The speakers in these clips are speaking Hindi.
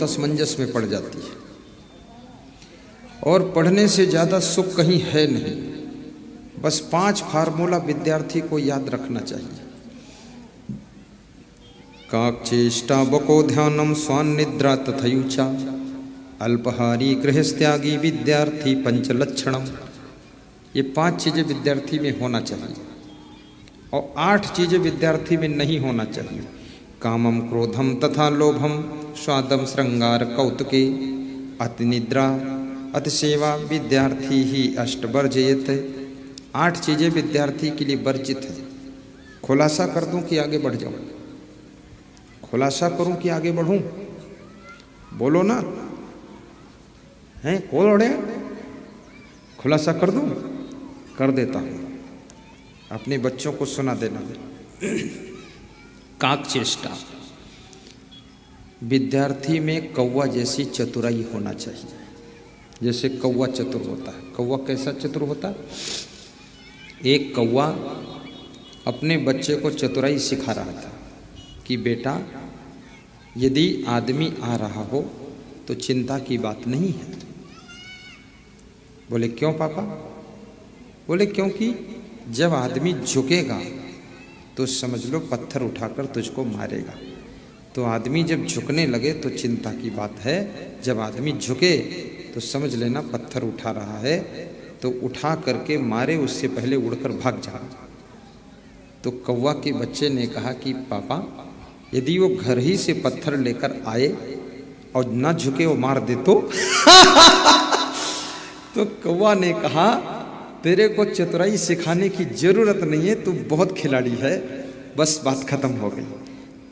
असमंजस में पड़ जाती है और पढ़ने से ज़्यादा सुख कहीं है नहीं। बस 5 फार्मूला विद्यार्थी को याद रखना चाहिए। काकचेष्टा बको ध्यानम स्वान्निद्रा तथयुचा अल्पहारी गृहस्त्यागी विद्यार्थी पंचलक्षणम। ये 5 चीज़ें विद्यार्थी में होना चाहिए और 8 चीज़ें विद्यार्थी में नहीं होना चाहिए। कामम क्रोधम तथा लोभम स्वादम श्रृंगार कौतुके अतिनिद्रा अतिसेवा विद्यार्थी ही अष्टवर्जयत। 8 चीज़ें विद्यार्थी के लिए वर्जित है। खुलासा कर दूं कि आगे बढ़ जाऊं? खुलासा करूं कि आगे बढ़ूं? बोलो ना, हैं कौन ओढ़े? खुलासा कर दूं? कर देता हूं। अपने बच्चों को सुना देना। काकचेष्टा, विद्यार्थी में कौवा जैसी चतुराई होना चाहिए। जैसे कौवा चतुर होता है। कौवा कैसा चतुर होता है? एक कौवा अपने बच्चे को चतुराई सिखा रहा था कि बेटा, यदि आदमी आ रहा हो तो चिंता की बात नहीं है। बोले क्यों पापा? बोले क्योंकि जब आदमी झुकेगा तो समझ लो पत्थर उठाकर तुझको मारेगा। तो आदमी जब झुकने लगे तो चिंता की बात है। जब आदमी झुके तो समझ लेना पत्थर उठा रहा है, तो उठा करके मारे उससे पहले उड़कर भाग जा। तो कौवा के बच्चे ने कहा कि पापा, यदि वो घर ही से पत्थर लेकर आए और न झुके वो मार दे तो तो कौवा ने कहा तेरे को चतुराई सिखाने की जरूरत नहीं है, तू बहुत खिलाड़ी है, बस बात खत्म हो गई।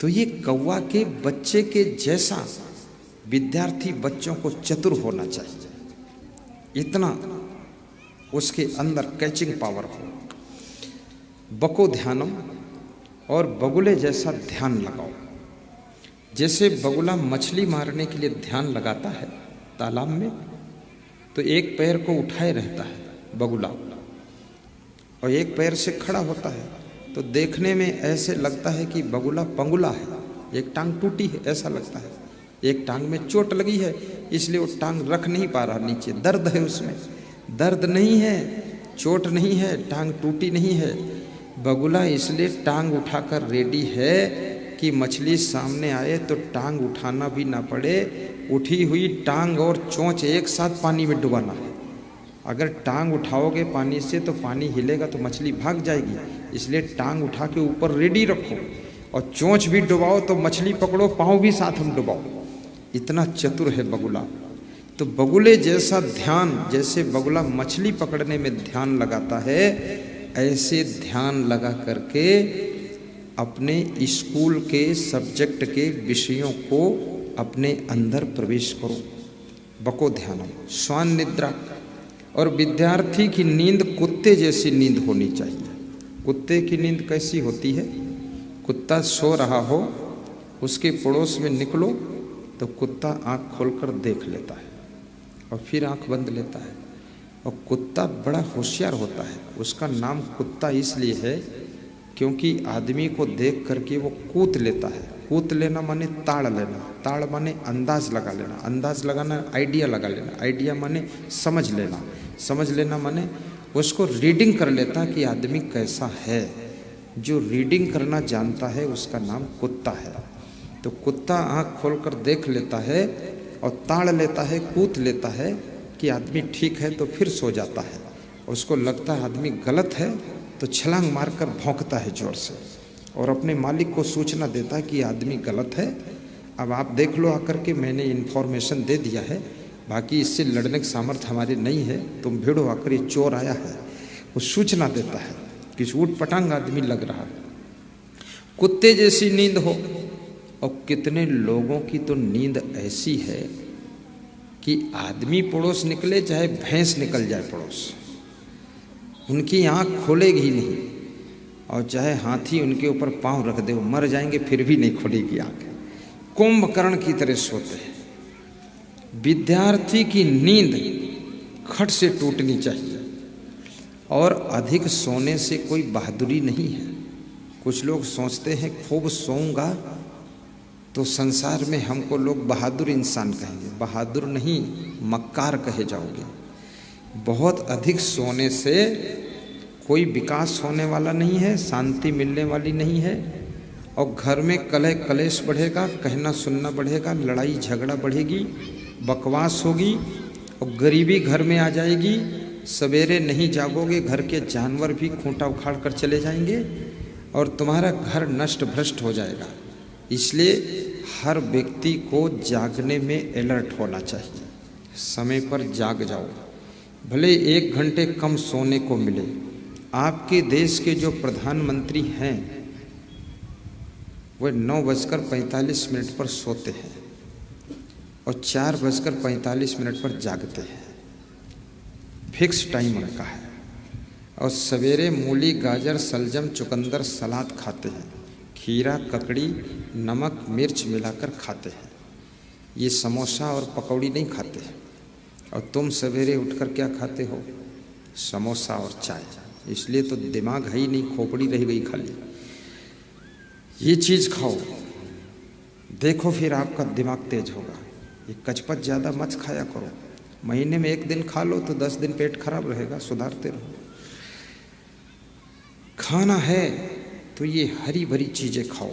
तो ये कौवा के बच्चे के जैसा विद्यार्थी बच्चों को चतुर होना चाहिए। इतना उसके अंदर कैचिंग पावर हो। बको ध्यानम, और बगुले जैसा ध्यान लगाओ। जैसे बगुला मछली मारने के लिए ध्यान लगाता है तालाब में, तो एक पैर को उठाए रहता है बगुला और एक पैर से खड़ा होता है, तो देखने में ऐसे लगता है कि बगुला पंगुला है, एक टांग टूटी है ऐसा लगता है। एक टांग में चोट लगी है इसलिए वो टांग रख नहीं पा रहा नीचे, दर्द है उसमें। दर्द नहीं है, चोट नहीं है, टांग टूटी नहीं है। बगुला इसलिए टांग उठाकर रेडी है कि मछली सामने आए तो टांग उठाना भी ना पड़े। उठी हुई टांग और चोंच एक साथ पानी में डुबाना है। अगर टांग उठाओगे पानी से तो पानी हिलेगा तो मछली भाग जाएगी, इसलिए टांग उठा के ऊपर रेडी रखो और चोंच भी डुबाओ तो मछली पकड़ो, पाँव भी साथ में डुबाओ। इतना चतुर है बगुला। तो बगुले जैसा ध्यान, जैसे बगुला मछली पकड़ने में ध्यान लगाता है, ऐसे ध्यान लगा करके अपने स्कूल के सब्जेक्ट के विषयों को अपने अंदर प्रवेश करो। बको ध्यानम स्वान निद्रा, और विद्यार्थी की नींद कुत्ते जैसी नींद होनी चाहिए। कुत्ते की नींद कैसी होती है? कुत्ता सो रहा हो, उसके पड़ोस में निकलो तो कुत्ता आँख खोलकर देख लेता है और फिर आँख बंद लेता है। और कुत्ता बड़ा होशियार होता है। उसका नाम कुत्ता इसलिए है क्योंकि आदमी को देख करके वो कूद लेता है। कूद लेना माने ताड़ लेना, ताड़ माने अंदाज लगा लेना, अंदाज लगाना आइडिया लगा लेना, आइडिया माने समझ लेना, समझ लेना माने उसको रीडिंग कर लेता कि आदमी कैसा है। जो रीडिंग करना जानता है उसका नाम कुत्ता है। तो कुत्ता आँख खोलकर देख लेता है और ताड़ लेता है, कूद लेता है कि आदमी ठीक है, तो फिर सो जाता है। उसको लगता है आदमी गलत है तो छलांग मारकर भौंकता है जोर से और अपने मालिक को सूचना देता है कि आदमी गलत है, अब आप देख लो आकर के, मैंने इन्फॉर्मेशन दे दिया है, बाकी इससे लड़ने की सामर्थ्य हमारी नहीं है, तुम भिड़ो आकर, ये चोर आया है। वो सूचना देता है कि ऊट पटांग आदमी लग रहा है। कुत्ते जैसी नींद हो। और कितने लोगों की तो नींद ऐसी है कि आदमी पड़ोस निकले चाहे भैंस निकल जाए पड़ोस, उनकी आँख खोलेगी ही नहीं, और चाहे हाथी उनके ऊपर पांव रख दे वो मर जाएंगे फिर भी नहीं खोलेगी आँख। कुंभकर्ण की तरह सोते हैं। विद्यार्थी की नींद खट से टूटनी चाहिए और अधिक सोने से कोई बहादुरी नहीं है। कुछ लोग सोचते हैं खूब सोऊंगा तो संसार में हमको लोग बहादुर इंसान कहेंगे, बहादुर नहीं मक्कार कहे जाओगे। बहुत अधिक सोने से कोई विकास होने वाला नहीं है, शांति मिलने वाली नहीं है, और घर में कलह कलेश बढ़ेगा, कहना सुनना बढ़ेगा, लड़ाई झगड़ा बढ़ेगी, बकवास होगी, और गरीबी घर में आ जाएगी। सवेरे नहीं जागोगे, घर के जानवर भी खूंटा उखाड़ कर चले जाएंगे और तुम्हारा घर नष्ट भ्रष्ट हो जाएगा। इसलिए हर व्यक्ति को जागने में अलर्ट होना चाहिए। समय पर जाग जाओ, भले 1 घंटे कम सोने को मिले। आपके देश के जो प्रधानमंत्री हैं वह 9:45 पर सोते हैं और 4:45 पर जागते हैं। फिक्स टाइम उनका है। और सवेरे मूली गाजर सलजम चुकंदर सलाद खाते हैं, खीरा ककड़ी नमक मिर्च मिलाकर खाते हैं। ये समोसा और पकौड़ी नहीं खाते हैं। और तुम सवेरे उठकर क्या खाते हो? समोसा और चाय। इसलिए तो दिमाग है ही नहीं, खोपड़ी रह गई खाली। ये चीज़ खाओ, देखो फिर आपका दिमाग तेज होगा। ये कचपच ज़्यादा मत खाया करो। महीने में 1 दिन खा लो तो 10 दिन पेट खराब रहेगा, सुधारते रहो। खाना है तो ये हरी भरी चीज़ें खाओ।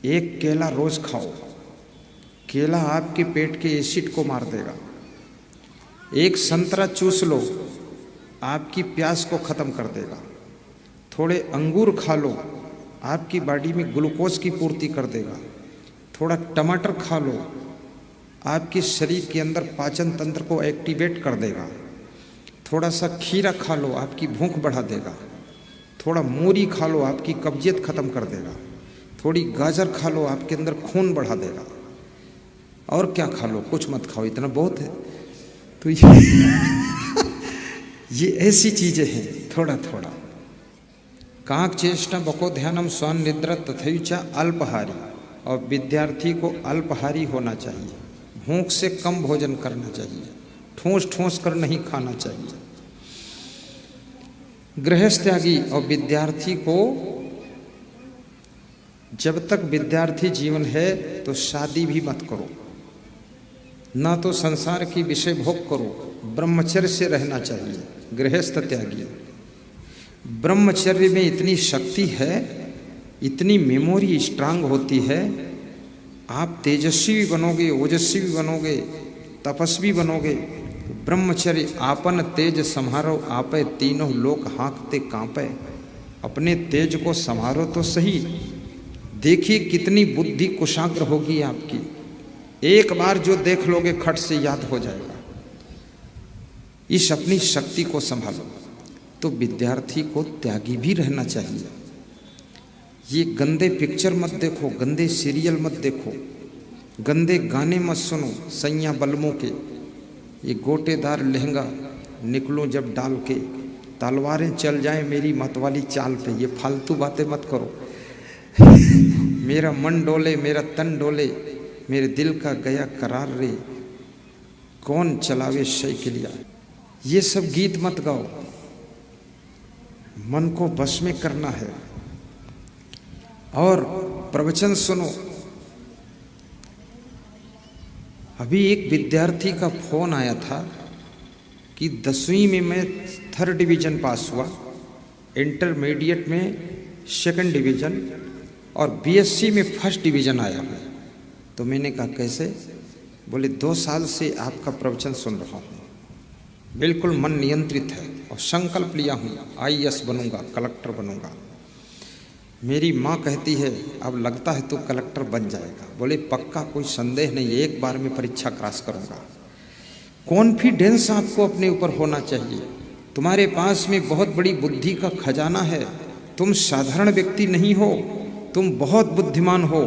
1 केला रोज खाओ, केला आपके पेट के एसिड को मार देगा। 1 संतरा चूस लो, आपकी प्यास को ख़त्म कर देगा। थोड़े अंगूर खा लो, आपकी बॉडी में ग्लूकोज की पूर्ति कर देगा। थोड़ा टमाटर खा लो, आपके शरीर के अंदर पाचन तंत्र को एक्टिवेट कर देगा। थोड़ा सा खीरा खा लो, आपकी भूख बढ़ा देगा। थोड़ा मूरी खा लो, आपकी कब्जियत ख़त्म कर देगा। थोड़ी गाजर खा लो, आपके अंदर खून बढ़ा देगा। और क्या खा लो? कुछ मत खाओ, इतना बहुत है। तो ये ऐसी चीज़ें हैं, थोड़ा थोड़ा। काक चेष्टा बको ध्यानम स्वान निद्रा तथैचा अल्पहारी। और विद्यार्थी को अल्पहारी होना चाहिए, भूख से कम भोजन करना चाहिए, ठूस ठूस कर नहीं खाना चाहिए। गृहस्थ त्यागी और विद्यार्थी को, जब तक विद्यार्थी जीवन है तो शादी भी मत करो, ना तो संसार की विषय भोग करो, ब्रह्मचर्य से रहना चाहिए। गृहस्थ त्यागी, ब्रह्मचर्य में इतनी शक्ति है, इतनी मेमोरी स्ट्रांग होती है। आप तेजस्वी भी बनोगे, ओजस्वी भी बनोगे, तपस्वी बनोगे। ब्रह्मचर्य आपन तेज संहारो आपे, तीनों लोक हाँकते कांपे। अपने तेज को संहारो तो सही। देखिए कितनी बुद्धि कुशाग्र होगी आपकी। एक बार जो देख लोगे खट से याद हो जाएगा। इस अपनी शक्ति को संभालो। तो विद्यार्थी को त्यागी भी रहना चाहिए। ये गंदे पिक्चर मत देखो, गंदे सीरियल मत देखो, गंदे गाने मत सुनो सैया बलमों के। ये गोटेदार लहंगा निकलो जब डाल के, तलवारें चल जाएं मेरी मतवाली चाल पे, ये फालतू बातें मत करो। मेरा मन डोले मेरा तन डोले, मेरे दिल का गया करार रे, कौन चलावे शैकिलिया। ये सब गीत मत गाओ। मन को बस में करना है। और प्रवचन सुनो। अभी एक विद्यार्थी का फोन आया था कि 10वीं में मैं 3rd डिवीज़न पास हुआ, इंटरमीडिएट में 2nd डिवीज़न और बीएससी में 1st डिवीज़न आया मैं। तो मैंने कहा कैसे? बोले 2 साल से आपका प्रवचन सुन रहा हूँ, बिल्कुल मन नियंत्रित है और संकल्प लिया हूँ आईएएस बनूंगा, कलेक्टर बनूंगा। मेरी माँ कहती है अब लगता है तू कलेक्टर बन जाएगा। बोले पक्का, कोई संदेह नहीं, एक बार में परीक्षा क्रॉस करूंगा। कॉन्फिडेंस आपको अपने ऊपर होना चाहिए। तुम्हारे पास में बहुत बड़ी बुद्धि का खजाना है। तुम साधारण व्यक्ति नहीं हो, तुम बहुत बुद्धिमान हो,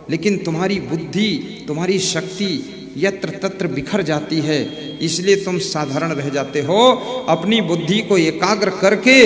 लेकिन तुम्हारी बुद्धि, तुम्हारी शक्ति यत्र तत्र बिखर जाती है, इसलिए तुम साधारण रह जाते हो। अपनी बुद्धि को एकाग्र करके